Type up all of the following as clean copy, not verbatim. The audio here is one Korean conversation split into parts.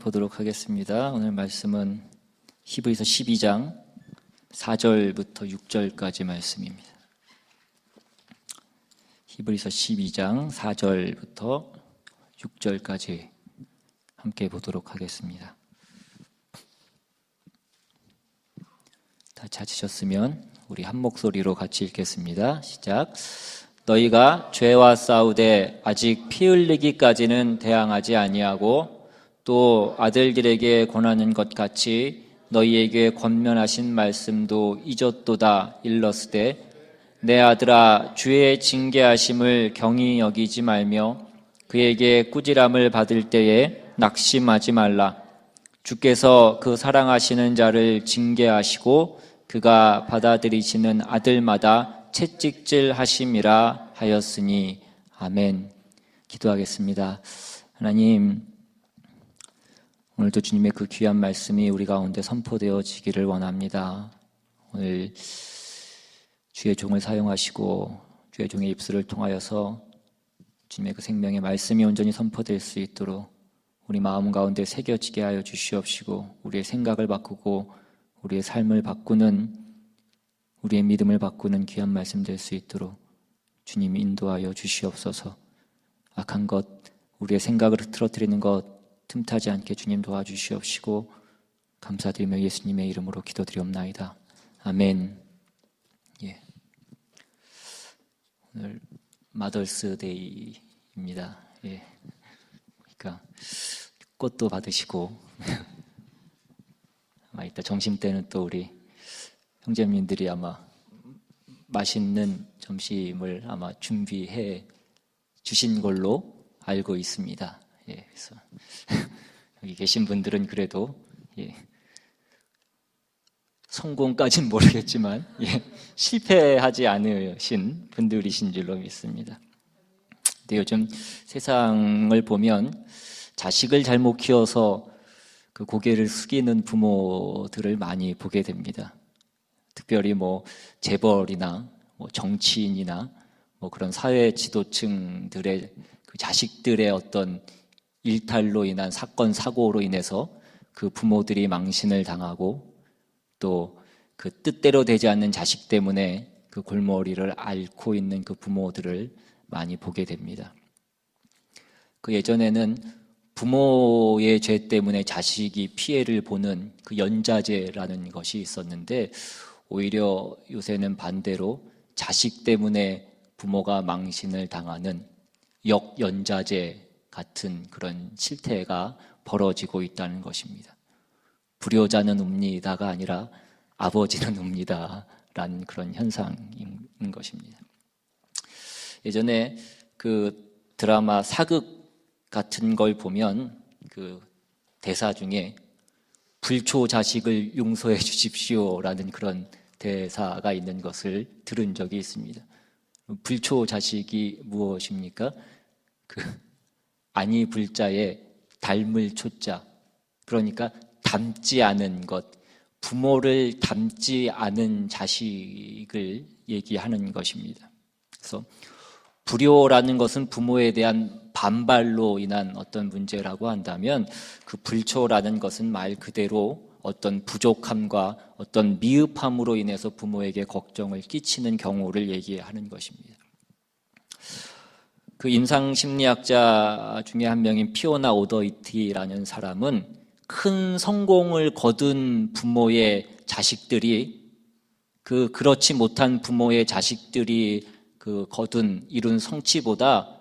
보도록 하겠습니다. 오늘 말씀은 히브리서 12장 4절부터 6절까지 말씀입니다. 히브리서 12장 4절부터 6절까지 함께 보도록 하겠습니다. 다 찾으셨으면 우리 한 목소리로 같이 읽겠습니다. 시작. 너희가 죄와 싸우되 아직 피 흘리기까지는 대항하지 아니하고 또 아들들에게 권하는 것 같이 너희에게 권면하신 말씀도 잊었도다 일렀으되 내 아들아 주의 징계하심을 경히 여기지 말며 그에게 꾸지람을 받을 때에 낙심하지 말라. 주께서 그 사랑하시는 자를 징계하시고 그가 받아들이시는 아들마다 채찍질 하심이라 하였으니 아멘. 기도하겠습니다. 하나님, 오늘도 주님의 그 귀한 말씀이 우리 가운데 선포되어지기를 원합니다. 오늘 주의 종을 사용하시고 주의 종의 입술을 통하여서 주님의 그 생명의 말씀이 온전히 선포될 수 있도록 우리 마음 가운데 새겨지게 하여 주시옵시고 우리의 생각을 바꾸고 우리의 삶을 바꾸는, 우리의 믿음을 바꾸는 귀한 말씀 될 수 있도록 주님 인도하여 주시옵소서. 악한 것, 우리의 생각을 흐트러뜨리는 것 틈타지 않게 주님 도와주시옵시고 감사드리며 예수님의 이름으로 기도드리옵나이다. 아멘. 예. 오늘 마더스데이입니다. 예. 그러니까 꽃도 받으시고 아마 이따 점심때는 또 우리 형제님들이 아마 맛있는 점심을 아마 준비해 주신 걸로 알고 있습니다. 예, 그래서 여기 계신 분들은 그래도 성공까지는 모르겠지만 실패하지 않으신 분들이신 줄로 믿습니다. 근데 요즘 세상을 보면 자식을 잘못 키워서 그 고개를 숙이는 부모들을 많이 보게 됩니다. 특별히 재벌이나 정치인이나 그런 사회 지도층들의 그 자식들의 어떤 일탈로 인한 사건, 사고로 인해서 그 부모들이 망신을 당하고 또 그 뜻대로 되지 않는 자식 때문에 그 골머리를 앓고 있는 그 부모들을 많이 보게 됩니다. 그 예전에는 부모의 죄 때문에 자식이 피해를 보는 그 연자제라는 것이 있었는데 오히려 요새는 반대로 자식 때문에 부모가 망신을 당하는 역연자제 같은 그런 실태가 벌어지고 있다는 것입니다. 불효자는 웁니다가 아니라 아버지는 웁니다라는 그런 현상인 것입니다. 예전에 그 드라마 사극 같은 걸 보면 그 대사 중에 불초 자식을 용서해 주십시오라는 그런 대사가 있는 것을 들은 적이 있습니다. 불초 자식이 무엇입니까? 아니 불자에 닮을 초자, 그러니까 닮지 않은 것, 부모를 닮지 않은 자식을 얘기하는 것입니다. 그래서 불효라는 것은 부모에 대한 반발로 인한 어떤 문제라고 한다면 그 불초라는 것은 말 그대로 어떤 부족함과 어떤 미흡함으로 인해서 부모에게 걱정을 끼치는 경우를 얘기하는 것입니다. 그 임상심리학자 중에 한 명인 피오나 오더이티라는 사람은 큰 성공을 거둔 부모의 자식들이 그렇지 못한 부모의 자식들이 이룬 성취보다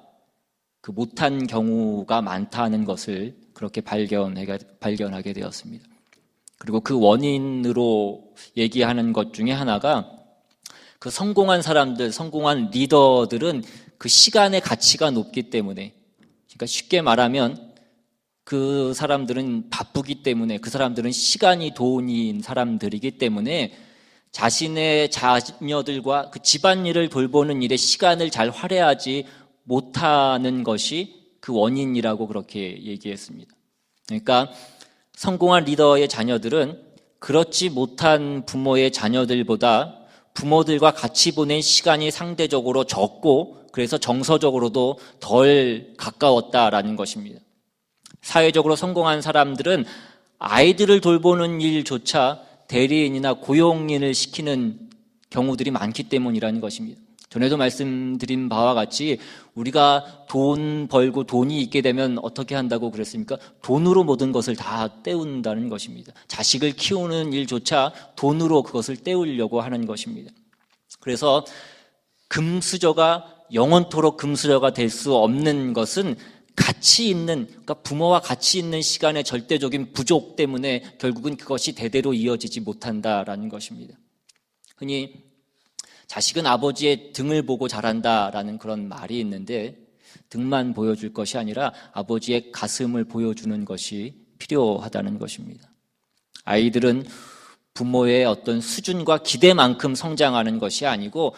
그 못한 경우가 많다는 것을 그렇게 발견하게 되었습니다. 그리고 그 원인으로 얘기하는 것 중에 하나가 그 성공한 사람들, 성공한 리더들은 그 시간의 가치가 높기 때문에, 그러니까 쉽게 말하면 그 사람들은 바쁘기 때문에, 그 사람들은 시간이 돈인 사람들이기 때문에 자신의 자녀들과 그 집안일을 돌보는 일에 시간을 잘 할애하지 못하는 것이 그 원인이라고 그렇게 얘기했습니다. 그러니까 성공한 리더의 자녀들은 그렇지 못한 부모의 자녀들보다 부모들과 같이 보낸 시간이 상대적으로 적고 그래서 정서적으로도 덜 가까웠다라는 것입니다. 사회적으로 성공한 사람들은 아이들을 돌보는 일조차 대리인이나 고용인을 시키는 경우들이 많기 때문이라는 것입니다. 전에도 말씀드린 바와 같이 우리가 돈 벌고 돈이 있게 되면 어떻게 한다고 그랬습니까? 돈으로 모든 것을 다 때운다는 것입니다. 자식을 키우는 일조차 돈으로 그것을 때우려고 하는 것입니다. 그래서 금수저가 영원토록 금수저가 될 수 없는 것은 가치 있는, 그러니까 부모와 같이 있는 시간의 절대적인 부족 때문에 결국은 그것이 대대로 이어지지 못한다라는 것입니다. 흔히 자식은 아버지의 등을 보고 자란다라는 그런 말이 있는데, 등만 보여줄 것이 아니라 아버지의 가슴을 보여주는 것이 필요하다는 것입니다. 아이들은 부모의 어떤 수준과 기대만큼 성장하는 것이 아니고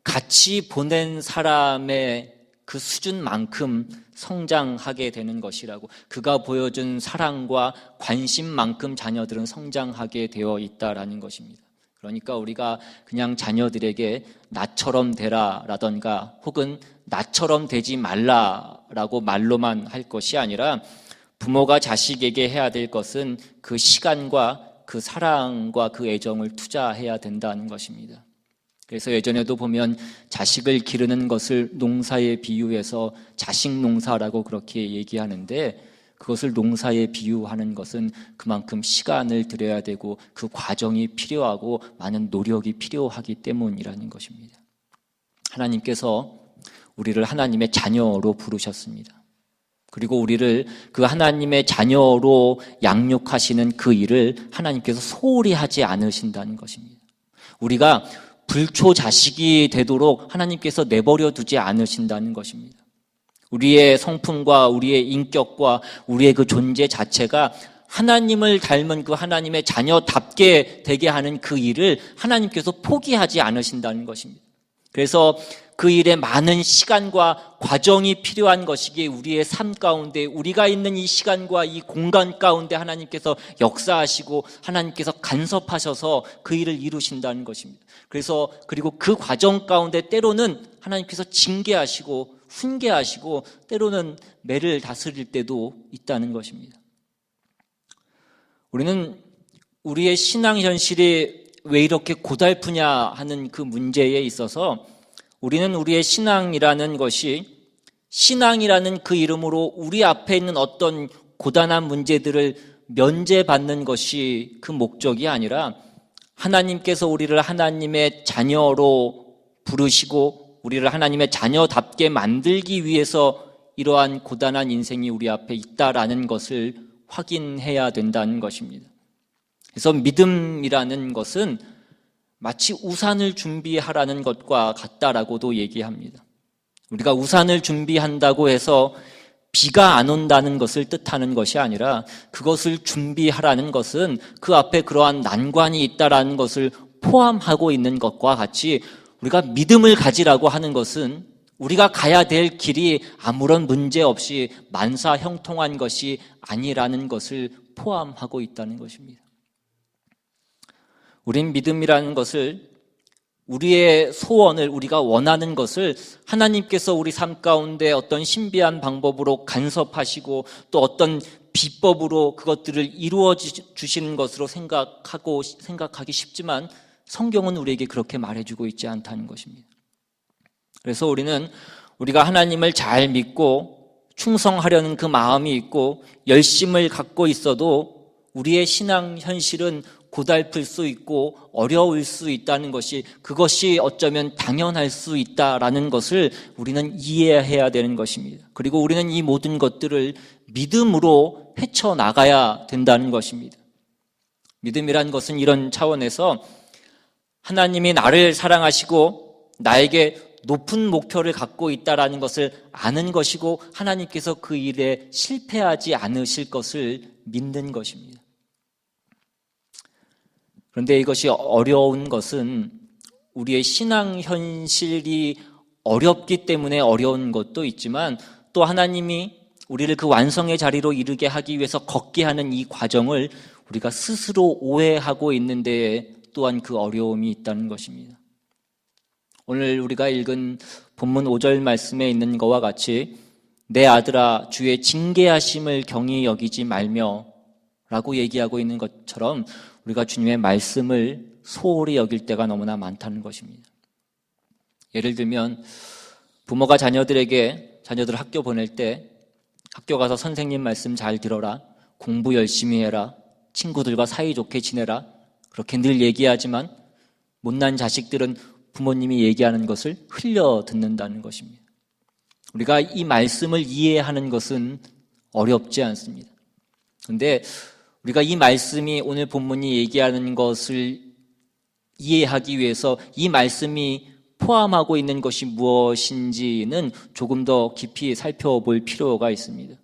같이 보낸 사람의 그 수준만큼 성장하게 되는 것이라고, 그가 보여준 사랑과 관심만큼 자녀들은 성장하게 되어 있다라는 것입니다. 그러니까 우리가 그냥 자녀들에게 나처럼 되라라던가 혹은 나처럼 되지 말라라고 말로만 할 것이 아니라 부모가 자식에게 해야 될 것은 그 시간과 그 사랑과 그 애정을 투자해야 된다는 것입니다. 그래서 예전에도 보면 자식을 기르는 것을 농사에 비유해서 자식 농사라고 그렇게 얘기하는데, 그것을 농사에 비유하는 것은 그만큼 시간을 들여야 되고 그 과정이 필요하고 많은 노력이 필요하기 때문이라는 것입니다. 하나님께서 우리를 하나님의 자녀로 부르셨습니다. 그리고 우리를 그 하나님의 자녀로 양육하시는 그 일을 하나님께서 소홀히 하지 않으신다는 것입니다. 우리가 불초 자식이 되도록 하나님께서 내버려 두지 않으신다는 것입니다. 우리의 성품과 우리의 인격과 우리의 그 존재 자체가 하나님을 닮은 그 하나님의 자녀답게 되게 하는 그 일을 하나님께서 포기하지 않으신다는 것입니다. 그래서 그 일에 많은 시간과 과정이 필요한 것이기에 우리의 삶 가운데, 우리가 있는 이 시간과 이 공간 가운데 하나님께서 역사하시고 하나님께서 간섭하셔서 그 일을 이루신다는 것입니다. 그리고 그 과정 가운데 때로는 하나님께서 징계하시고 훈계하시고 때로는 매를 다스릴 때도 있다는 것입니다. 우리는 우리의 신앙 현실이 왜 이렇게 고달프냐 하는 그 문제에 있어서 우리는 우리의 신앙이라는 것이, 신앙이라는 그 이름으로 우리 앞에 있는 어떤 고단한 문제들을 면제받는 것이 그 목적이 아니라 하나님께서 우리를 하나님의 자녀로 부르시고 우리를 하나님의 자녀답게 만들기 위해서 이러한 고단한 인생이 우리 앞에 있다라는 것을 확인해야 된다는 것입니다. 그래서 믿음이라는 것은 마치 우산을 준비하라는 것과 같다라고도 얘기합니다. 우리가 우산을 준비한다고 해서 비가 안 온다는 것을 뜻하는 것이 아니라, 그것을 준비하라는 것은 그 앞에 그러한 난관이 있다라는 것을 포함하고 있는 것과 같이, 우리가 믿음을 가지라고 하는 것은 우리가 가야 될 길이 아무런 문제 없이 만사 형통한 것이 아니라는 것을 포함하고 있다는 것입니다. 우린 믿음이라는 것을, 우리의 소원을, 우리가 원하는 것을 하나님께서 우리 삶 가운데 어떤 신비한 방법으로 간섭하시고 또 어떤 비법으로 그것들을 이루어 주시는 것으로 생각하기 쉽지만, 성경은 우리에게 그렇게 말해주고 있지 않다는 것입니다. 그래서 우리가 하나님을 잘 믿고 충성하려는 그 마음이 있고 열심을 갖고 있어도 우리의 신앙 현실은 고달플 수 있고 어려울 수 있다는 것이, 그것이 어쩌면 당연할 수 있다라는 것을 우리는 이해해야 되는 것입니다. 그리고 우리는 이 모든 것들을 믿음으로 헤쳐나가야 된다는 것입니다. 믿음이란 것은 이런 차원에서 하나님이 나를 사랑하시고 나에게 높은 목표를 갖고 있다라는 것을 아는 것이고, 하나님께서 그 일에 실패하지 않으실 것을 믿는 것입니다. 그런데 이것이 어려운 것은 우리의 신앙 현실이 어렵기 때문에 어려운 것도 있지만, 또 하나님이 우리를 그 완성의 자리로 이르게 하기 위해서 걷게 하는 이 과정을 우리가 스스로 오해하고 있는 데에 또한 그 어려움이 있다는 것입니다. 오늘 우리가 읽은 본문 5절 말씀에 있는 것과 같이 내 아들아 주의 징계하심을 경히 여기지 말며 라고 얘기하고 있는 것처럼 우리가 주님의 말씀을 소홀히 여길 때가 너무나 많다는 것입니다. 예를 들면 부모가 자녀들 학교 보낼 때 학교 가서 선생님 말씀 잘 들어라, 공부 열심히 해라, 친구들과 사이좋게 지내라, 그렇게 늘 얘기하지만 못난 자식들은 부모님이 얘기하는 것을 흘려 듣는다는 것입니다. 우리가 이 말씀을 이해하는 것은 어렵지 않습니다. 그런데 우리가 이 말씀이, 오늘 본문이 얘기하는 것을 이해하기 위해서 이 말씀이 포함하고 있는 것이 무엇인지는 조금 더 깊이 살펴볼 필요가 있습니다.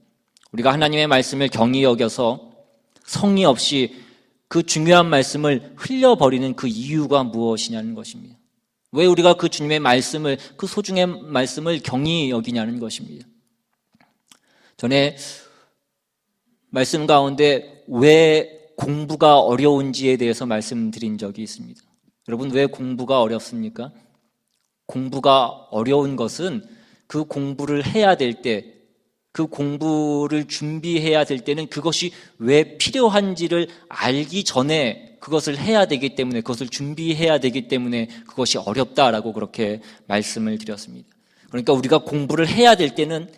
우리가 하나님의 말씀을 경히 여겨서 성의 없이 그 중요한 말씀을 흘려버리는 그 이유가 무엇이냐는 것입니다. 왜 우리가 그 주님의 말씀을, 그 소중한 말씀을 경히 여기냐는 것입니다. 전에 말씀 가운데 왜 공부가 어려운지에 대해서 말씀드린 적이 있습니다. 여러분, 왜 공부가 어렵습니까? 공부가 어려운 것은 그 공부를 해야 될 때, 그 공부를 준비해야 될 때는 그것이 왜 필요한지를 알기 전에 그것을 해야 되기 때문에, 그것을 준비해야 되기 때문에 그것이 어렵다라고 그렇게 말씀을 드렸습니다. 그러니까 우리가 공부를 해야 될 때는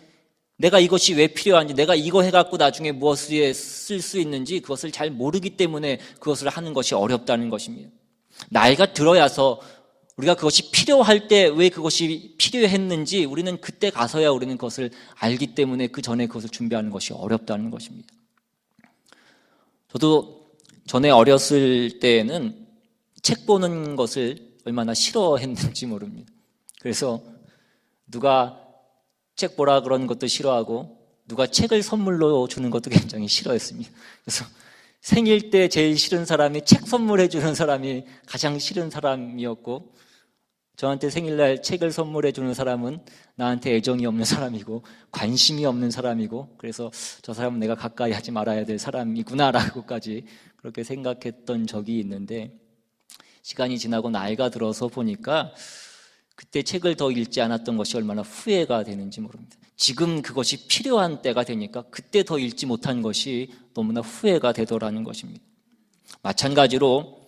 내가 이것이 왜 필요한지, 내가 이거 해갖고 나중에 무엇에 쓸 수 있는지 그것을 잘 모르기 때문에 그것을 하는 것이 어렵다는 것입니다. 나이가 들어야서 우리가 그것이 필요할 때 왜 그것이 필요했는지 우리는 그때 가서야 우리는 그것을 알기 때문에 그 전에 그것을 준비하는 것이 어렵다는 것입니다. 저도 전에 어렸을 때에는 책 보는 것을 얼마나 싫어했는지 모릅니다. 그래서 누가 책 보라 그런 것도 싫어하고 누가 책을 선물로 주는 것도 굉장히 싫어했습니다. 그래서 생일 때 제일 싫은 사람이, 책 선물해 주는 사람이 가장 싫은 사람이었고, 저한테 생일날 책을 선물해 주는 사람은 나한테 애정이 없는 사람이고 관심이 없는 사람이고, 그래서 저 사람은 내가 가까이 하지 말아야 될 사람이구나라고까지 그렇게 생각했던 적이 있는데, 시간이 지나고 나이가 들어서 보니까 그때 책을 더 읽지 않았던 것이 얼마나 후회가 되는지 모릅니다. 지금 그것이 필요한 때가 되니까 그때 더 읽지 못한 것이 너무나 후회가 되더라는 것입니다. 마찬가지로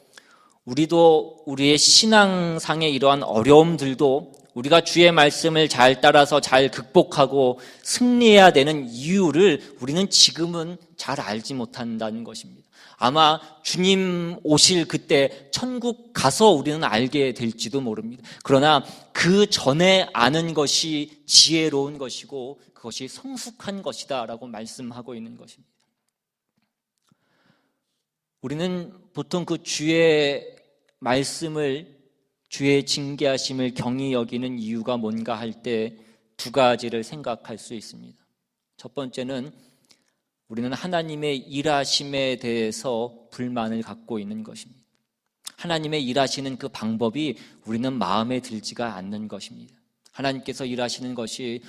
우리도 우리의 신앙상의 이러한 어려움들도 우리가 주의 말씀을 잘 따라서 잘 극복하고 승리해야 되는 이유를 우리는 지금은 잘 알지 못한다는 것입니다. 아마 주님 오실 그때 천국 가서 우리는 알게 될지도 모릅니다. 그러나 그 전에 아는 것이 지혜로운 것이고 그것이 성숙한 것이다 라고 말씀하고 있는 것입니다. 우리는 보통 그 주의 말씀을, 주의 징계하심을 경히 여기는 이유가 뭔가 할 때 두 가지를 생각할 수 있습니다. 첫 번째는 우리는 하나님의 일하심에 대해서 불만을 갖고 있는 것입니다. 하나님의 일하시는 그 방법이 우리는 마음에 들지가 않는 것입니다. 하나님께서 일하시는 것이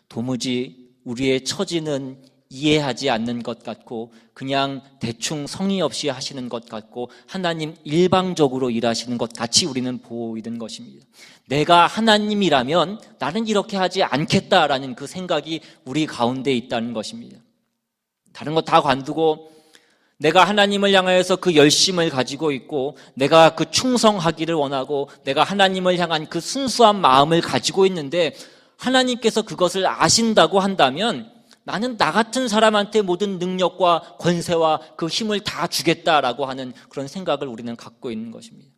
도무지 우리의 처지는 이해하지 않는 것 같고 그냥 대충 성의 없이 하시는 것 같고 하나님 일방적으로 일하시는 것 같이 우리는 보이는 것입니다. 내가 하나님이라면 나는 이렇게 하지 않겠다라는 그 생각이 우리 가운데 있다는 것입니다. 다른 것 다 관두고 내가 하나님을 향하여서 그 열심을 가지고 있고 내가 그 충성하기를 원하고 내가 하나님을 향한 그 순수한 마음을 가지고 있는데 하나님께서 그것을 아신다고 한다면 나는 나 같은 사람한테 모든 능력과 권세와 그 힘을 다 주겠다라고 하는 그런 생각을 우리는 갖고 있는 것입니다.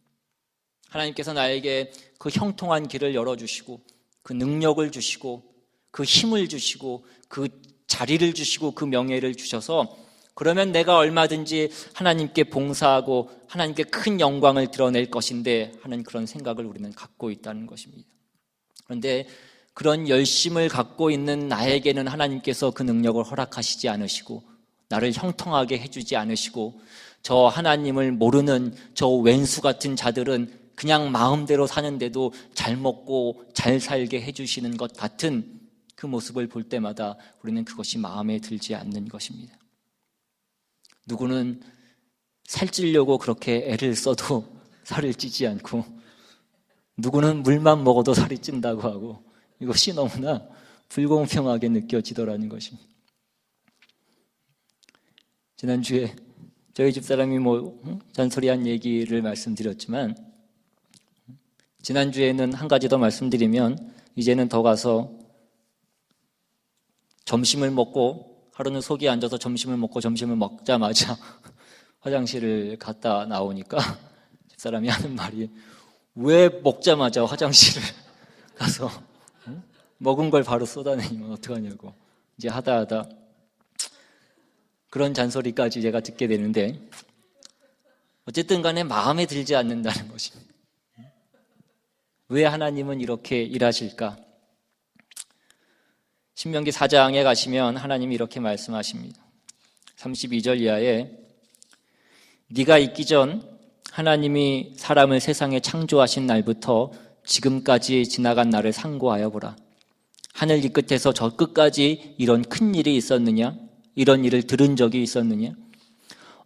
하나님께서 나에게 그 형통한 길을 열어주시고 그 능력을 주시고 그 힘을 주시고 그 자리를 주시고 그 명예를 주셔서 그러면 내가 얼마든지 하나님께 봉사하고 하나님께 큰 영광을 드러낼 것인데 하는 그런 생각을 우리는 갖고 있다는 것입니다. 그런데 그런 열심을 갖고 있는 나에게는 하나님께서 그 능력을 허락하시지 않으시고 나를 형통하게 해주지 않으시고 저 하나님을 모르는 저 왼수 같은 자들은 그냥 마음대로 사는데도 잘 먹고 잘 살게 해주시는 것 같은 그 모습을 볼 때마다 우리는 그것이 마음에 들지 않는 것입니다. 누구는 살찌려고 그렇게 애를 써도 살을 찌지 않고 누구는 물만 먹어도 살이 찐다고 하고 이것이 너무나 불공평하게 느껴지더라는 것입니다. 지난주에 저희 집사람이 잔소리한 얘기를 말씀드렸지만, 지난주에는 한 가지 더 말씀드리면, 이제는 더 가서 점심을 먹고, 하루는 속이 앉아서 점심을 먹고 점심을 먹자마자 화장실을 갔다 나오니까 집사람이 하는 말이, 왜 먹자마자 화장실을 가서 먹은 걸 바로 쏟아내면 어떡하냐고 이제 하다 그런 잔소리까지 제가 듣게 되는데, 어쨌든 간에 마음에 들지 않는다는 것입니다. 왜 하나님은 이렇게 일하실까? 신명기 4장에 가시면 하나님이 이렇게 말씀하십니다. 32절 이하에, 네가 있기 전 하나님이 사람을 세상에 창조하신 날부터 지금까지 지나간 날을 상고하여 보라. 하늘 이 끝에서 저 끝까지 이런 큰 일이 있었느냐? 이런 일을 들은 적이 있었느냐?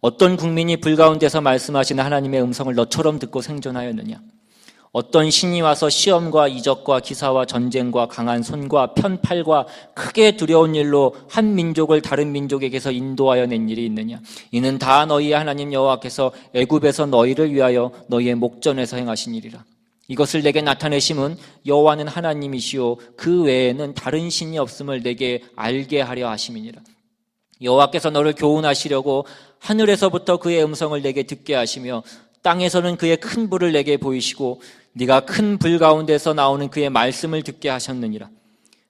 어떤 국민이 불 가운데서 말씀하시는 하나님의 음성을 너처럼 듣고 생존하였느냐? 어떤 신이 와서 시험과 이적과 기사와 전쟁과 강한 손과 편팔과 크게 두려운 일로 한 민족을 다른 민족에게서 인도하여 낸 일이 있느냐? 이는 다 너희의 하나님 여호와께서 애굽에서 너희를 위하여 너희의 목전에서 행하신 일이라. 이것을 내게 나타내심은 여호와는 하나님이시요 그 외에는 다른 신이 없음을 내게 알게 하려 하심이니라. 여호와께서 너를 교훈하시려고 하늘에서부터 그의 음성을 내게 듣게 하시며 땅에서는 그의 큰 불을 내게 보이시고 네가 큰 불 가운데서 나오는 그의 말씀을 듣게 하셨느니라.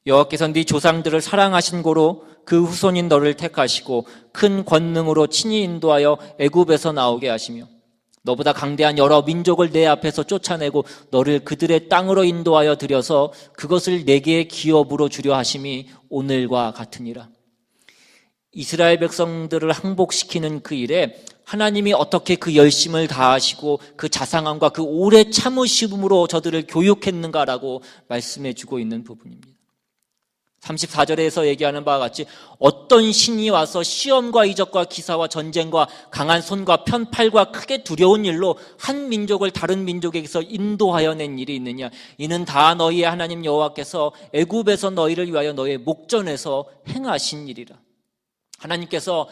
여호와께서 네 조상들을 사랑하신 고로 그 후손인 너를 택하시고 큰 권능으로 친히 인도하여 애굽에서 나오게 하시며 너보다 강대한 여러 민족을 내 앞에서 쫓아내고 너를 그들의 땅으로 인도하여 들여서 그것을 내게 기업으로 주려 하심이 오늘과 같으니라. 이스라엘 백성들을 항복시키는 그 일에 하나님이 어떻게 그 열심을 다하시고 그 자상함과 그 오래 참으심으로 저들을 교육했는가라고 말씀해 주고 있는 부분입니다. 34절에서 얘기하는 바와 같이 어떤 신이 와서 시험과 이적과 기사와 전쟁과 강한 손과 편팔과 크게 두려운 일로 한 민족을 다른 민족에게서 인도하여 낸 일이 있느냐? 이는 다 너희의 하나님 여호와께서 애굽에서 너희를 위하여 너희의 목전에서 행하신 일이라. 하나님께서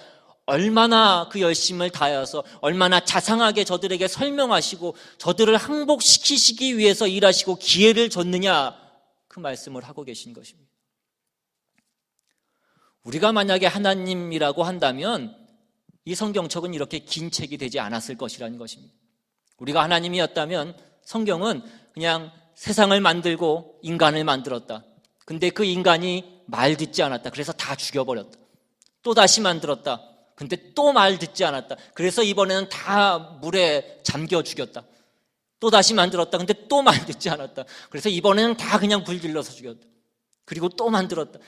얼마나 그 열심을 다하여서 얼마나 자상하게 저들에게 설명하시고 저들을 항복시키시기 위해서 일하시고 기회를 줬느냐, 그 말씀을 하고 계신 것입니다. 우리가 만약에 하나님이라고 한다면 이 성경책은 이렇게 긴 책이 되지 않았을 것이라는 것입니다. 우리가 하나님이었다면 성경은 그냥 세상을 만들고 인간을 만들었다. 근데 그 인간이 말 듣지 않았다. 그래서 다 죽여버렸다. 또 다시 만들었다. 근데 또 말 듣지 않았다. 그래서 이번에는 다 물에 잠겨 죽였다. 또 다시 만들었다. 근데 또 말 듣지 않았다. 그래서 이번에는 다 그냥 불 질러서 죽였다. 그리고 또 만들었다.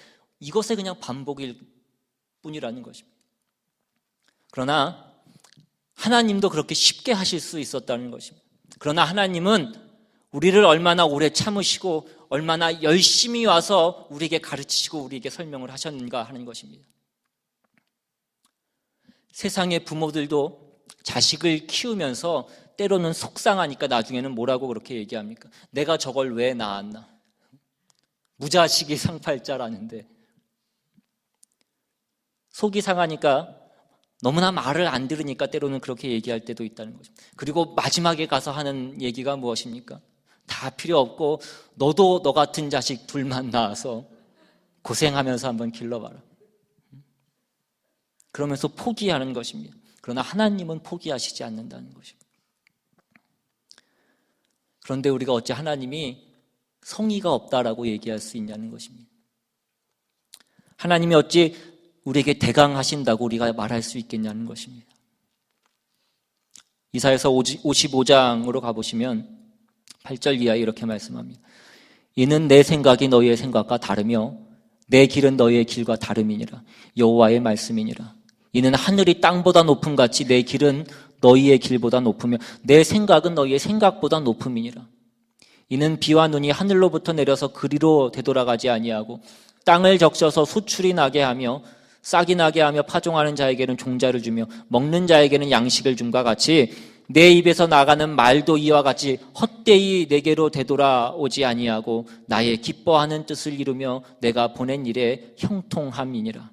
이것의 그냥 반복일 뿐이라는 것입니다. 그러나 하나님도 그렇게 쉽게 하실 수 있었다는 것입니다. 그러나 하나님은 우리를 얼마나 오래 참으시고 얼마나 열심히 와서 우리에게 가르치시고 우리에게 설명을 하셨는가 하는 것입니다. 세상의 부모들도 자식을 키우면서 때로는 속상하니까 나중에는 뭐라고 그렇게 얘기합니까? 내가 저걸 왜 낳았나? 무자식이 상팔자라는데 속이 상하니까 너무나 말을 안 들으니까 때로는 그렇게 얘기할 때도 있다는 거죠. 그리고 마지막에 가서 하는 얘기가 무엇입니까? 다 필요 없고 너도 너 같은 자식 둘만 낳아서 고생하면서 한번 길러봐라. 그러면서 포기하는 것입니다. 그러나 하나님은 포기하시지 않는다는 것입니다. 그런데 우리가 어찌 하나님이 성의가 없다라고 얘기할 수 있냐는 것입니다. 하나님이 어찌 우리에게 대강하신다고 우리가 말할 수 있겠냐는 것입니다. 이사야서 55장으로 가보시면 8절 이하에 이렇게 말씀합니다. 이는 내 생각이 너희의 생각과 다르며 내 길은 너희의 길과 다름이니라. 여호와의 말씀이니라. 이는 하늘이 땅보다 높음 같이 내 길은 너희의 길보다 높으며 내 생각은 너희의 생각보다 높음이니라. 이는 비와 눈이 하늘로부터 내려서 그리로 되돌아가지 아니하고 땅을 적셔서 수출이 나게 하며 싹이 나게 하며 파종하는 자에게는 종자를 주며 먹는 자에게는 양식을 줌과 같이 내 입에서 나가는 말도 이와 같이 헛되이 내게로 되돌아오지 아니하고 나의 기뻐하는 뜻을 이루며 내가 보낸 일에 형통함이니라.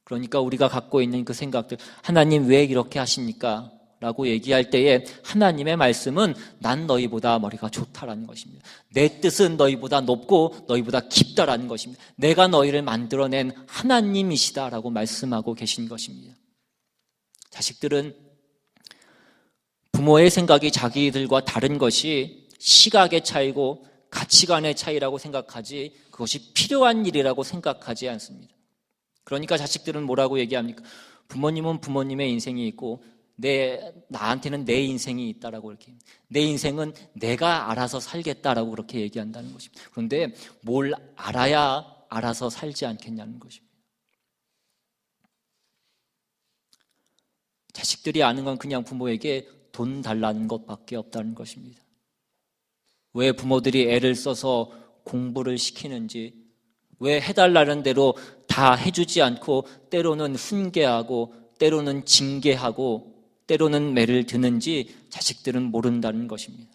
그러니까 우리가 갖고 있는 그 생각들, 하나님 왜 이렇게 하십니까? 라고 얘기할 때에 하나님의 말씀은 난 너희보다 머리가 좋다라는 것입니다. 내 뜻은 너희보다 높고 너희보다 깊다라는 것입니다. 내가 너희를 만들어낸 하나님이시다라고 말씀하고 계신 것입니다. 자식들은 부모의 생각이 자기들과 다른 것이 시각의 차이고 가치관의 차이라고 생각하지 그것이 필요한 일이라고 생각하지 않습니다. 그러니까 자식들은 뭐라고 얘기합니까? 부모님은 부모님의 인생이 있고 나한테는 내 인생이 있다라고 이렇게, 내 인생은 내가 알아서 살겠다라고 그렇게 얘기한다는 것입니다. 그런데 뭘 알아야 알아서 살지 않겠냐는 것입니다. 자식들이 아는 건 그냥 부모에게 돈 달라는 것밖에 없다는 것입니다. 왜 부모들이 애를 써서 공부를 시키는지, 왜 해달라는 대로 다 해주지 않고 때로는 훈계하고 때로는 징계하고 때로는 매를 드는지 자식들은 모른다는 것입니다.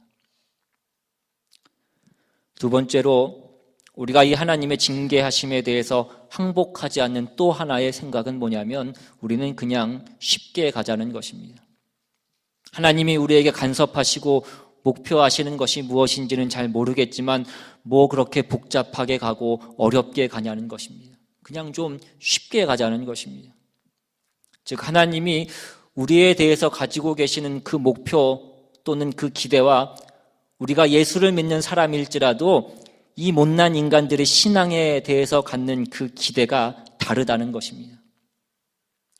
두 번째로 우리가 이 하나님의 징계하심에 대해서 항복하지 않는 또 하나의 생각은 뭐냐면 우리는 그냥 쉽게 가자는 것입니다. 하나님이 우리에게 간섭하시고 목표하시는 것이 무엇인지는 잘 모르겠지만 뭐 그렇게 복잡하게 가고 어렵게 가냐는 것입니다. 그냥 좀 쉽게 가자는 것입니다. 즉 하나님이 우리에 대해서 가지고 계시는 그 목표 또는 그 기대와 우리가 예수를 믿는 사람일지라도 이 못난 인간들의 신앙에 대해서 갖는 그 기대가 다르다는 것입니다.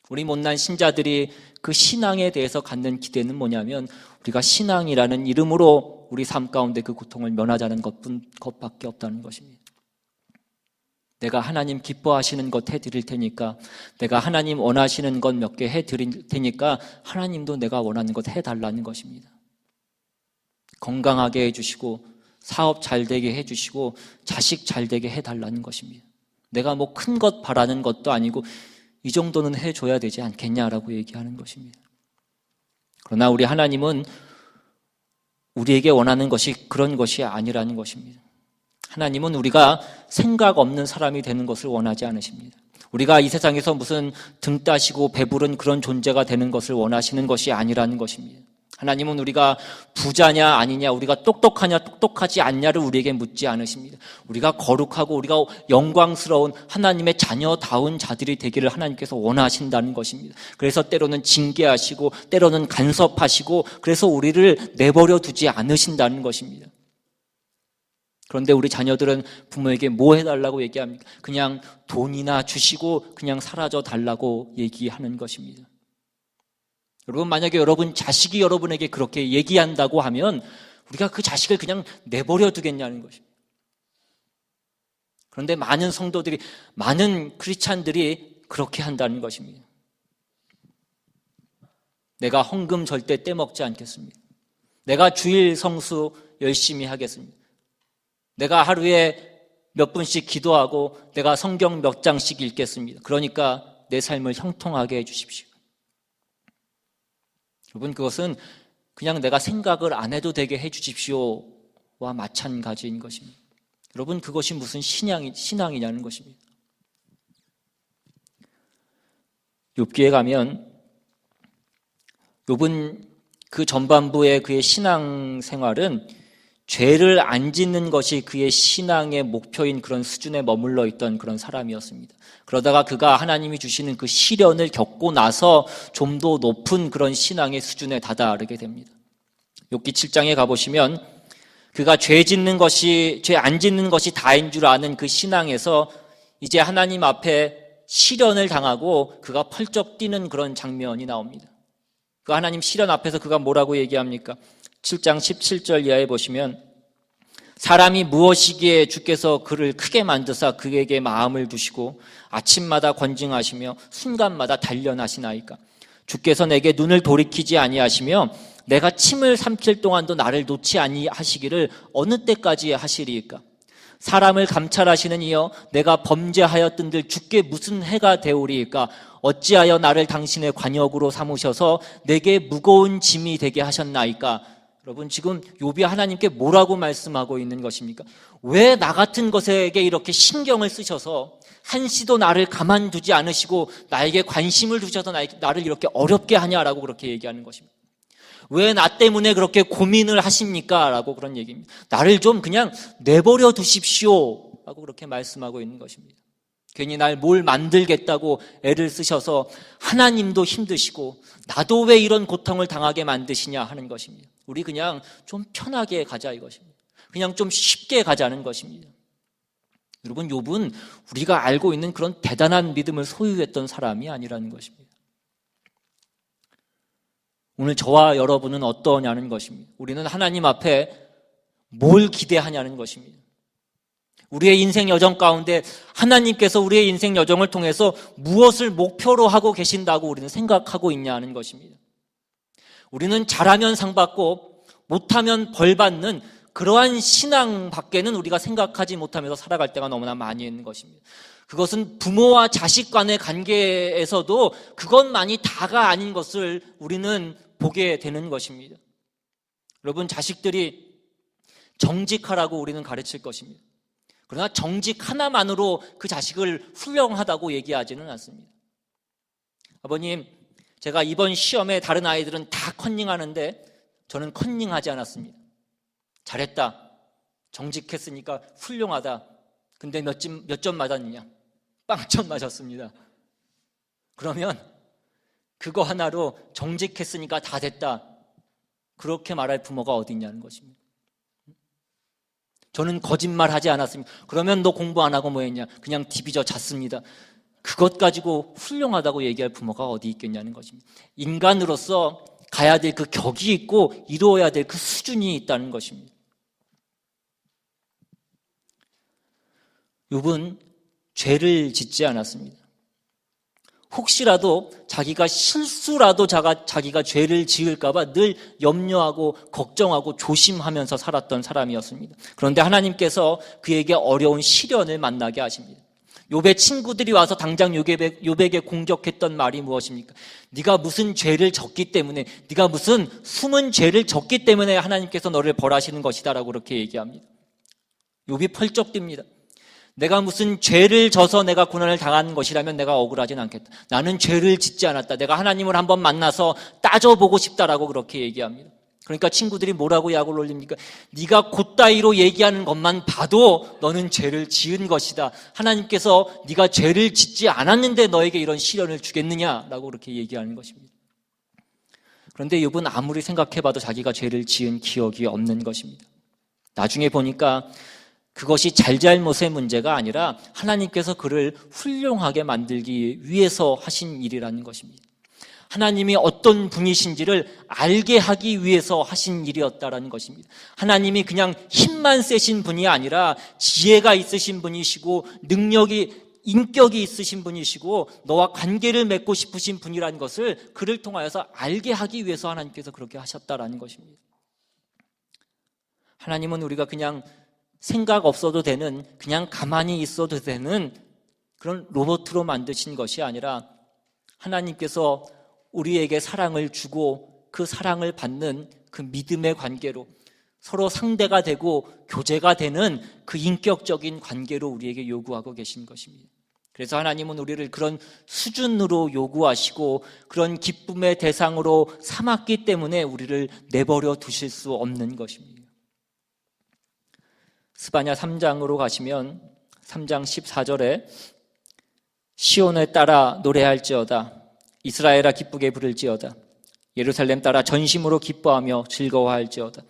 우리 못난 신자들이 그 신앙에 대해서 갖는 기대는 뭐냐면 우리가 신앙이라는 이름으로 우리 삶 가운데 그 고통을 면하자는 것밖에 없다는 것입니다. 내가 하나님 기뻐하시는 것 해드릴 테니까, 내가 하나님 원하시는 것 몇 개 해드릴 테니까 하나님도 내가 원하는 것 해달라는 것입니다. 건강하게 해주시고 사업 잘 되게 해주시고 자식 잘 되게 해달라는 것입니다. 내가 뭐 큰 것 바라는 것도 아니고 이 정도는 해줘야 되지 않겠냐라고 얘기하는 것입니다. 그러나 우리 하나님은 우리에게 원하는 것이 그런 것이 아니라는 것입니다. 하나님은 우리가 생각 없는 사람이 되는 것을 원하지 않으십니다. 우리가 이 세상에서 무슨 등 따시고 배부른 그런 존재가 되는 것을 원하시는 것이 아니라는 것입니다. 하나님은 우리가 부자냐 아니냐, 우리가 똑똑하냐 똑똑하지 않냐를 우리에게 묻지 않으십니다. 우리가 거룩하고 우리가 영광스러운 하나님의 자녀다운 자들이 되기를 하나님께서 원하신다는 것입니다. 그래서 때로는 징계하시고 때로는 간섭하시고 그래서 우리를 내버려 두지 않으신다는 것입니다. 그런데 우리 자녀들은 부모에게 뭐 해달라고 얘기합니까? 그냥 돈이나 주시고 그냥 사라져 달라고 얘기하는 것입니다. 여러분, 만약에 여러분 자식이 여러분에게 그렇게 얘기한다고 하면 우리가 그 자식을 그냥 내버려 두겠냐는 것입니다. 그런데 많은 성도들이, 많은 크리스찬들이 그렇게 한다는 것입니다. 내가 헌금 절대 떼먹지 않겠습니다. 내가 주일 성수 열심히 하겠습니다. 내가 하루에 몇 분씩 기도하고 내가 성경 몇 장씩 읽겠습니다. 그러니까 내 삶을 형통하게 해주십시오. 여러분, 그것은 그냥 내가 생각을 안 해도 되게 해주십시오와 마찬가지인 것입니다. 여러분, 그것이 무슨 신앙이냐는 것입니다. 욥기에 가면 욥은 그 전반부의 그의 신앙 생활은 죄를 안 짓는 것이 그의 신앙의 목표인 그런 수준에 머물러 있던 그런 사람이었습니다. 그러다가 그가 하나님이 주시는 그 시련을 겪고 나서 좀 더 높은 그런 신앙의 수준에 다다르게 됩니다. 욥기 7장에 가보시면 그가 죄 안 짓는 것이 다인 줄 아는 그 신앙에서 이제 하나님 앞에 시련을 당하고 그가 펄쩍 뛰는 그런 장면이 나옵니다. 그 하나님 시련 앞에서 그가 뭐라고 얘기합니까? 7장 17절 이하에 보시면 사람이 무엇이기에 주께서 그를 크게 만드사 그에게 마음을 두시고 아침마다 권징하시며 순간마다 단련하시나이까. 주께서 내게 눈을 돌이키지 아니하시며 내가 침을 삼킬 동안도 나를 놓지 아니하시기를 어느 때까지 하시리이까. 사람을 감찰하시는 이여 내가 범죄하였던들 주께 무슨 해가 되오리이까? 어찌하여 나를 당신의 관역으로 삼으셔서 내게 무거운 짐이 되게 하셨나이까? 여러분, 지금 욥이 하나님께 뭐라고 말씀하고 있는 것입니까? 왜 나 같은 것에게 이렇게 신경을 쓰셔서 한시도 나를 가만두지 않으시고 나에게 관심을 두셔서 나를 이렇게 어렵게 하냐라고 그렇게 얘기하는 것입니다. 왜 나 때문에 그렇게 고민을 하십니까? 라고 그런 얘기입니다. 나를 좀 그냥 내버려 두십시오 라고 그렇게 말씀하고 있는 것입니다. 괜히 날 뭘 만들겠다고 애를 쓰셔서 하나님도 힘드시고 나도 왜 이런 고통을 당하게 만드시냐 하는 것입니다. 우리 그냥 좀 편하게 가자 이것입니다. 그냥 좀 쉽게 가자는 것입니다. 여러분, 욥은 우리가 알고 있는 그런 대단한 믿음을 소유했던 사람이 아니라는 것입니다. 오늘 저와 여러분은 어떠냐는 것입니다. 우리는 하나님 앞에 뭘 기대하냐는 것입니다. 우리의 인생 여정 가운데 하나님께서 우리의 인생 여정을 통해서 무엇을 목표로 하고 계신다고 우리는 생각하고 있냐는 것입니다. 우리는 잘하면 상 받고 못하면 벌 받는 그러한 신앙 밖에는 우리가 생각하지 못하면서 살아갈 때가 너무나 많이 있는 것입니다. 그것은 부모와 자식 간의 관계에서도 그것만이 다가 아닌 것을 우리는 보게 되는 것입니다. 여러분, 자식들이 정직하라고 우리는 가르칠 것입니다. 그러나 정직 하나만으로 그 자식을 훌륭하다고 얘기하지는 않습니다. 아버님, 제가 이번 시험에 다른 아이들은 다 컨닝하는데 저는 컨닝하지 않았습니다. 잘했다. 정직했으니까 훌륭하다. 근데 몇 점 맞았느냐? 빵점 맞았습니다. 그러면 그거 하나로 정직했으니까 다 됐다. 그렇게 말할 부모가 어디 있냐는 것입니다. 저는 거짓말하지 않았습니다. 그러면 너 공부 안 하고 뭐 했냐? 그냥 디비저 잤습니다. 그것 가지고 훌륭하다고 얘기할 부모가 어디 있겠냐는 것입니다. 인간으로서 가야 될 그 격이 있고 이루어야 될 그 수준이 있다는 것입니다. 욥은 죄를 짓지 않았습니다. 혹시라도 자기가 실수라도 자기가 죄를 지을까봐 늘 염려하고 걱정하고 조심하면서 살았던 사람이었습니다. 그런데 하나님께서 그에게 어려운 시련을 만나게 하십니다. 욥의 친구들이 와서 당장 욥에게 공격했던 말이 무엇입니까? 네가 무슨 죄를 졌기 때문에, 네가 무슨 숨은 죄를 졌기 때문에 하나님께서 너를 벌하시는 것이다 라고 그렇게 얘기합니다. 욥이 펄쩍 뜁니다. 내가 무슨 죄를 져서 내가 고난을 당하는 것이라면 내가 억울하진 않겠다. 나는 죄를 짓지 않았다. 내가 하나님을 한번 만나서 따져보고 싶다라고 그렇게 얘기합니다. 그러니까 친구들이 뭐라고 약을 올립니까? 네가 곧다이로 얘기하는 것만 봐도 너는 죄를 지은 것이다. 하나님께서 네가 죄를 짓지 않았는데 너에게 이런 시련을 주겠느냐라고 그렇게 얘기하는 것입니다. 그런데 욥은 아무리 생각해봐도 자기가 죄를 지은 기억이 없는 것입니다. 나중에 보니까 그것이 잘잘못의 문제가 아니라 하나님께서 그를 훌륭하게 만들기 위해서 하신 일이라는 것입니다. 하나님이 어떤 분이신지를 알게 하기 위해서 하신 일이었다라는 것입니다. 하나님이 그냥 힘만 세신 분이 아니라 지혜가 있으신 분이시고 인격이 있으신 분이시고 너와 관계를 맺고 싶으신 분이라는 것을 그를 통하여서 알게 하기 위해서 하나님께서 그렇게 하셨다라는 것입니다. 하나님은 우리가 그냥 생각 없어도 되는, 그냥 가만히 있어도 되는 그런 로봇으로 만드신 것이 아니라 하나님께서 우리에게 사랑을 주고 그 사랑을 받는 그 믿음의 관계로 서로 상대가 되고 교제가 되는 그 인격적인 관계로 우리에게 요구하고 계신 것입니다. 그래서 하나님은 우리를 그런 수준으로 요구하시고 그런 기쁨의 대상으로 삼았기 때문에 우리를 내버려 두실 수 없는 것입니다. 스바냐 3장으로 가시면 3장 14절에 시온을 따라 노래할지어다. 이스라엘아 기쁘게 부를지어다. 예루살렘 따라 전심으로 기뻐하며 즐거워할지어다.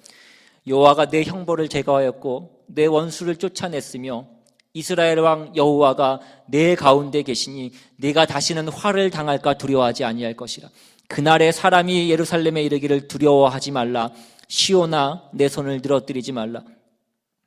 여호와가 내 형벌을 제거하였고 내 원수를 쫓아냈으며 이스라엘 왕 여호와가 내 가운데 계시니 네가 다시는 화를 당할까 두려워하지 아니할 것이라. 그날에 사람이 예루살렘에 이르기를 두려워하지 말라. 시온아 내 손을 늘어뜨리지 말라.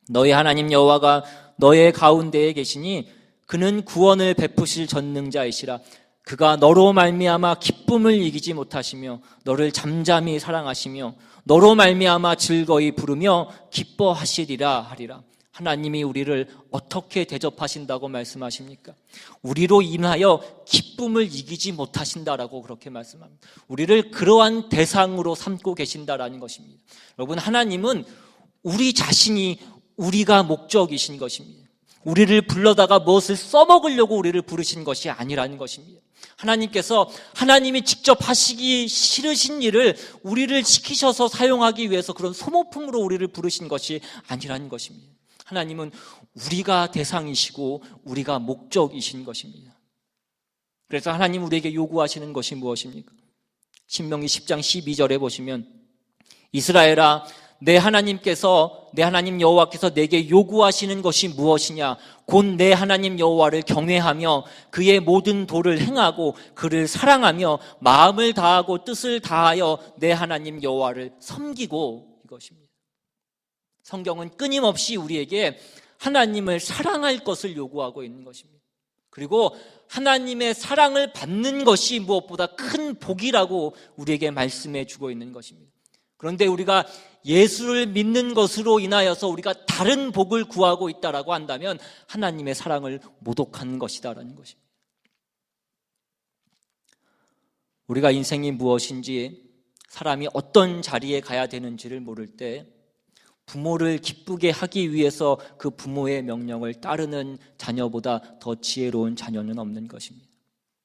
너희 하나님 여호와가 너의 가운데에 계시니 그는 구원을 베푸실 전능자이시라. 그가 너로 말미암아 기쁨을 이기지 못하시며 너를 잠잠히 사랑하시며 너로 말미암아 즐거이 부르며 기뻐하시리라 하리라. 하나님이 우리를 어떻게 대접하신다고 말씀하십니까? 우리로 인하여 기쁨을 이기지 못하신다라고 그렇게 말씀합니다. 우리를 그러한 대상으로 삼고 계신다라는 것입니다. 여러분, 하나님은 우리 자신이 우리가 목적이신 것입니다. 우리를 불러다가 무엇을 써먹으려고 우리를 부르신 것이 아니라는 것입니다. 하나님께서 하나님이 직접 하시기 싫으신 일을 우리를 시키셔서 사용하기 위해서 그런 소모품으로 우리를 부르신 것이 아니라는 것입니다. 하나님은 우리가 대상이시고 우리가 목적이신 것입니다. 그래서 하나님 우리에게 요구하시는 것이 무엇입니까? 신명기 10장 12절에 보시면 이스라엘아 내 하나님 여호와께서 내게 요구하시는 것이 무엇이냐? 곧 내 하나님 여호와를 경외하며 그의 모든 도를 행하고 그를 사랑하며 마음을 다하고 뜻을 다하여 내 하나님 여호와를 섬기고, 이것입니다. 성경은 끊임없이 우리에게 하나님을 사랑할 것을 요구하고 있는 것입니다. 그리고 하나님의 사랑을 받는 것이 무엇보다 큰 복이라고 우리에게 말씀해 주고 있는 것입니다. 그런데 우리가 예수를 믿는 것으로 인하여서 우리가 다른 복을 구하고 있다라고 한다면 하나님의 사랑을 모독하는 것이다라는 것입니다. 우리가 인생이 무엇인지, 사람이 어떤 자리에 가야 되는지를 모를 때 부모를 기쁘게 하기 위해서 그 부모의 명령을 따르는 자녀보다 더 지혜로운 자녀는 없는 것입니다.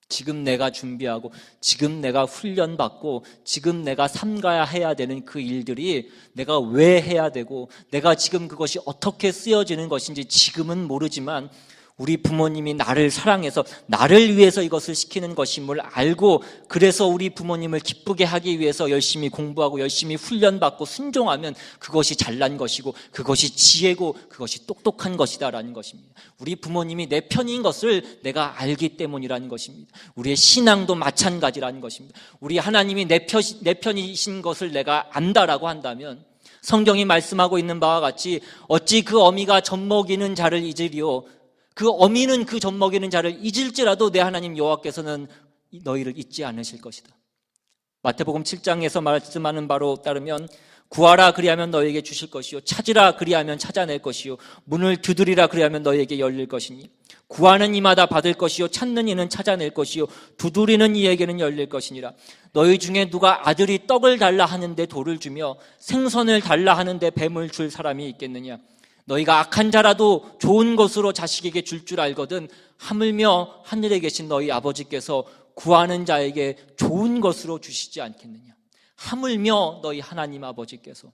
지금 내가 준비하고 지금 내가 훈련받고 지금 내가 삼가야 해야 되는 그 일들이 내가 왜 해야 되고 내가 지금 그것이 어떻게 쓰여지는 것인지 지금은 모르지만 우리 부모님이 나를 사랑해서 나를 위해서 이것을 시키는 것임을 알고, 그래서 우리 부모님을 기쁘게 하기 위해서 열심히 공부하고 열심히 훈련받고 순종하면 그것이 잘난 것이고 그것이 지혜고 그것이 똑똑한 것이다라는 것입니다. 우리 부모님이 내 편인 것을 내가 알기 때문이라는 것입니다. 우리의 신앙도 마찬가지라는 것입니다. 우리 하나님이 내 편이신 것을 내가 안다라고 한다면 성경이 말씀하고 있는 바와 같이 어찌 그 어미가 젖먹이는 자를 잊으리요, 그 어미는 그 젖먹이는 자를 잊을지라도 내 하나님 여호와께서는 너희를 잊지 않으실 것이다. 마태복음 7장에서 말씀하는 바로 따르면 구하라 그리하면 너희에게 주실 것이요 찾으라 그리하면 찾아낼 것이요 문을 두드리라 그리하면 너희에게 열릴 것이니 구하는 이마다 받을 것이요 찾는 이는 찾아낼 것이요 두드리는 이에게는 열릴 것이니라. 너희 중에 누가 아들이 떡을 달라 하는데 돌을 주며 생선을 달라 하는데 뱀을 줄 사람이 있겠느냐? 너희가 악한 자라도 좋은 것으로 자식에게 줄 줄 알거든 하물며 하늘에 계신 너희 아버지께서 구하는 자에게 좋은 것으로 주시지 않겠느냐. 하물며 너희 하나님 아버지께서,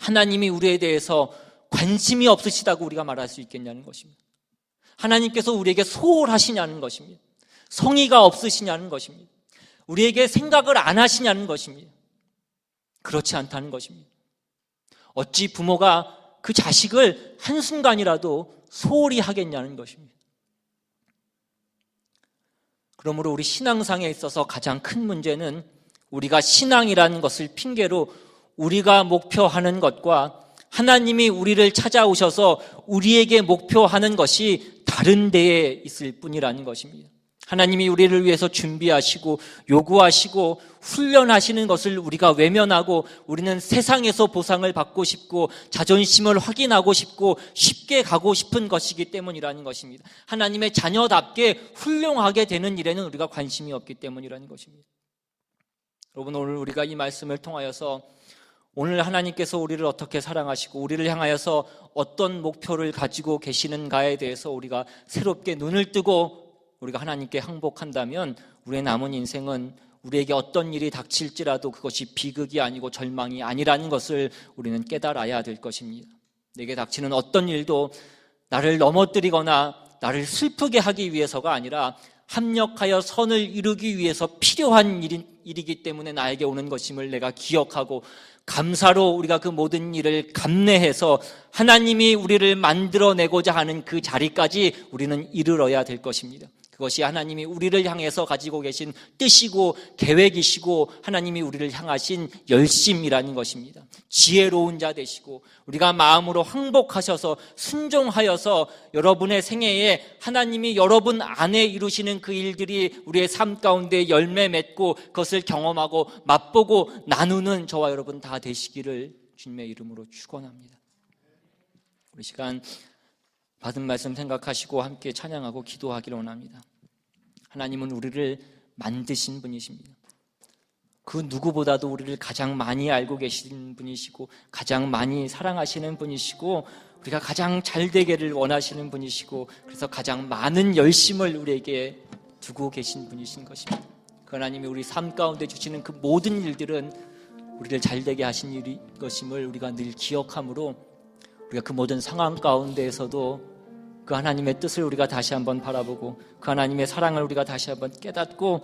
하나님이 우리에 대해서 관심이 없으시다고 우리가 말할 수 있겠냐는 것입니다. 하나님께서 우리에게 소홀하시냐는 것입니다. 성의가 없으시냐는 것입니다. 우리에게 생각을 안 하시냐는 것입니다. 그렇지 않다는 것입니다. 어찌 부모가 그 자식을 한순간이라도 소홀히 하겠냐는 것입니다. 그러므로 우리 신앙상에 있어서 가장 큰 문제는 우리가 신앙이라는 것을 핑계로 우리가 목표하는 것과 하나님이 우리를 찾아오셔서 우리에게 목표하는 것이 다른 데에 있을 뿐이라는 것입니다. 하나님이 우리를 위해서 준비하시고 요구하시고 훈련하시는 것을 우리가 외면하고 우리는 세상에서 보상을 받고 싶고 자존심을 확인하고 싶고 쉽게 가고 싶은 것이기 때문이라는 것입니다. 하나님의 자녀답게 훌륭하게 되는 일에는 우리가 관심이 없기 때문이라는 것입니다. 여러분, 오늘 우리가 이 말씀을 통하여서 오늘 하나님께서 우리를 어떻게 사랑하시고 우리를 향하여서 어떤 목표를 가지고 계시는가에 대해서 우리가 새롭게 눈을 뜨고 우리가 하나님께 항복한다면 우리의 남은 인생은 우리에게 어떤 일이 닥칠지라도 그것이 비극이 아니고 절망이 아니라는 것을 우리는 깨달아야 될 것입니다. 내게 닥치는 어떤 일도 나를 넘어뜨리거나 나를 슬프게 하기 위해서가 아니라 합력하여 선을 이루기 위해서 필요한 일이기 때문에 나에게 오는 것임을 내가 기억하고 감사로 우리가 그 모든 일을 감내해서 하나님이 우리를 만들어내고자 하는 그 자리까지 우리는 이르러야 될 것입니다. 그것이 하나님이 우리를 향해서 가지고 계신 뜻이고 계획이시고 하나님이 우리를 향하신 열심이라는 것입니다. 지혜로운 자 되시고 우리가 마음으로 항복하셔서 순종하여서 여러분의 생애에 하나님이 여러분 안에 이루시는 그 일들이 우리의 삶 가운데 열매 맺고 그것을 경험하고 맛보고 나누는 저와 여러분 다 되시기를 주님의 이름으로 축원합니다. 우리 시간 받은 말씀 생각하시고 함께 찬양하고 기도하기를 원합니다. 하나님은 우리를 만드신 분이십니다. 그 누구보다도 우리를 가장 많이 알고 계신 분이시고 가장 많이 사랑하시는 분이시고 우리가 가장 잘 되기를 원하시는 분이시고 그래서 가장 많은 열심을 우리에게 두고 계신 분이신 것입니다. 그 하나님이 우리 삶 가운데 주시는 그 모든 일들은 우리를 잘 되게 하신 일이 것임을 우리가 늘 기억함으로 우리가 그 모든 상황 가운데에서도 그 하나님의 뜻을 우리가 다시 한번 바라보고 그 하나님의 사랑을 우리가 다시 한번 깨닫고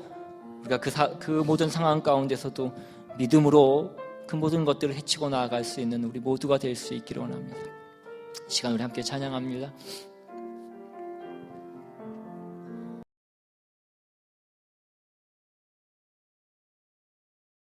우리가 그 모든 상황 가운데서도 믿음으로 그 모든 것들을 헤치고 나아갈 수 있는 우리 모두가 될 수 있기를 원합니다. 이 시간 우리 함께 찬양합니다.